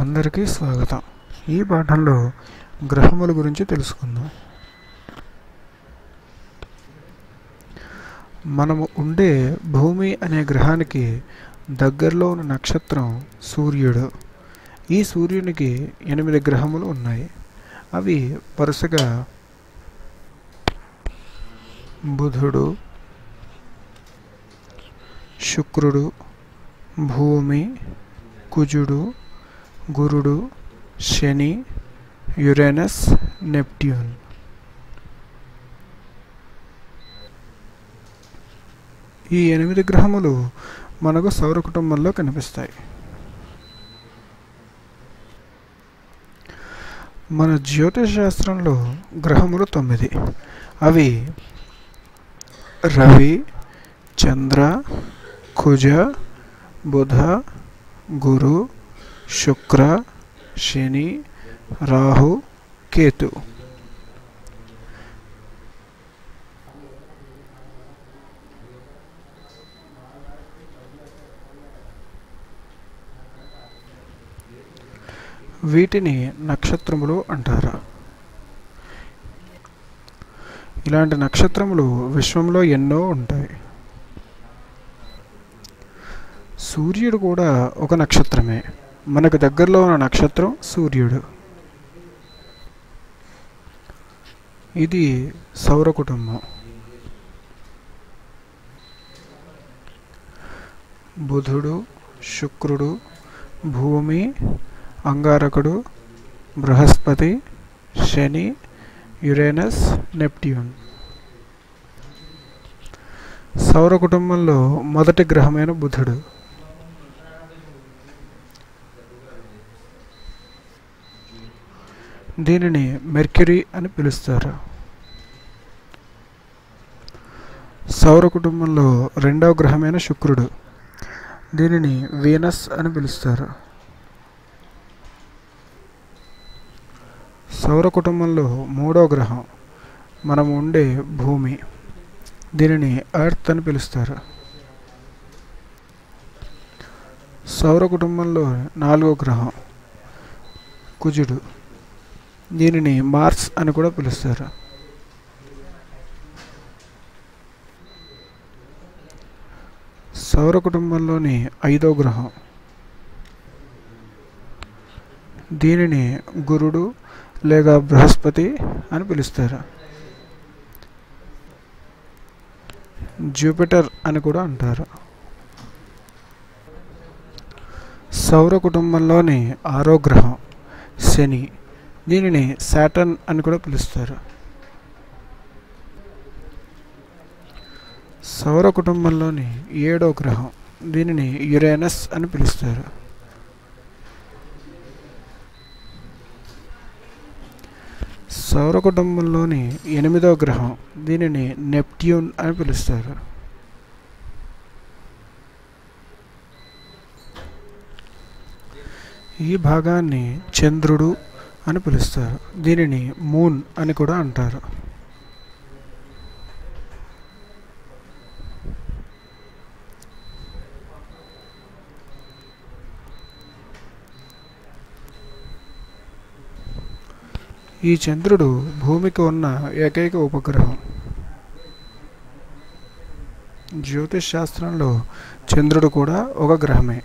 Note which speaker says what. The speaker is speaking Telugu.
Speaker 1: అందరికీ స్వాగతం. ఈ పాఠంలో గ్రహముల గురించి తెలుసుకుందాం. మనము ఉండే భూమి అనే గ్రహానికి దగ్గరలో ఉన్న నక్షత్రం సూర్యుడు. ఈ సూర్యునికి 8 గ్రహములు ఉన్నాయి. అవి వరుసగా బుధుడు, శుక్రుడు, భూమి, కుజుడు, గురుడు, శని, యురేనస్, నెప్ట్యూన్. ఈ 8 గ్రహములు మనకు సౌర కుటుంబంలో కనిపిస్తాయి. మన జ్యోతిష్ శాస్త్రంలో గ్రహములు 9. అవి రవి, చంద్ర, కుజ, బుధ, గురు, శుక్ర, శని, రాహు, కేతు. వీటిని నక్షత్రములు అంటారు. ఇలాంటి నక్షత్రములు విశ్వంలో ఎన్నో ఉంటాయి. సూర్యుడు కూడా ఒక నక్షత్రమే. మనకు దగ్గరలో ఉన్న నక్షత్రం సూర్యుడు. ఇది సౌర కుటుంబం. బుధుడు, శుక్రుడు, భూమి, అంగారకుడు, బృహస్పతి, శని, యురేనస్, నెప్ట్యూన్. సౌర కుటుంబంలో మొదటి గ్రహమైన బుధుడు. దీనిని మెర్క్యూరీ అని పిలుస్తారు. సౌర కుటుంబంలో రెండవ గ్రహమైన శుక్రుడు. దీనిని వీనస్ అని పిలుస్తారు. సౌర కుటుంబంలో మూడవ గ్రహం మనం ఉండే భూమి. దీనిని ఎర్త్ అని పిలుస్తారు. సౌర కుటుంబంలో 4వ గ్రహం కుజుడు. దీనిని మార్స్ అని కూడా పిలుస్తారు. సౌర కుటుంబంలోని 5వ గ్రహం. దీనిని గురుడు లేక బృహస్పతి అని పిలుస్తారు. జూపిటర్ అని కూడా అంటారు. సౌర కుటుంబంలోని 6వ గ్రహం శని. దీనిని సాటర్న్ అని కూడా పిలుస్తారు. సౌర కుటుంబంలోని 7వ గ్రహం. దీనిని యురేనస్ అని పిలుస్తారు. సౌర కుటుంబంలోని 8వ గ్రహం. దీనిని నెప్ట్యూన్ అని పిలుస్తారు. ఈ భాగాన్ని చంద్రుడు అని పిలుస్తారు. దీనిని మూన్ అని కూడా అంటారు. ఈ చంద్రుడు భూమికి ఉన్న ఏకైక ఉపగ్రహం. జ్యోతిష్ శాస్త్రంలో చంద్రుడు కూడా ఒక గ్రహమే.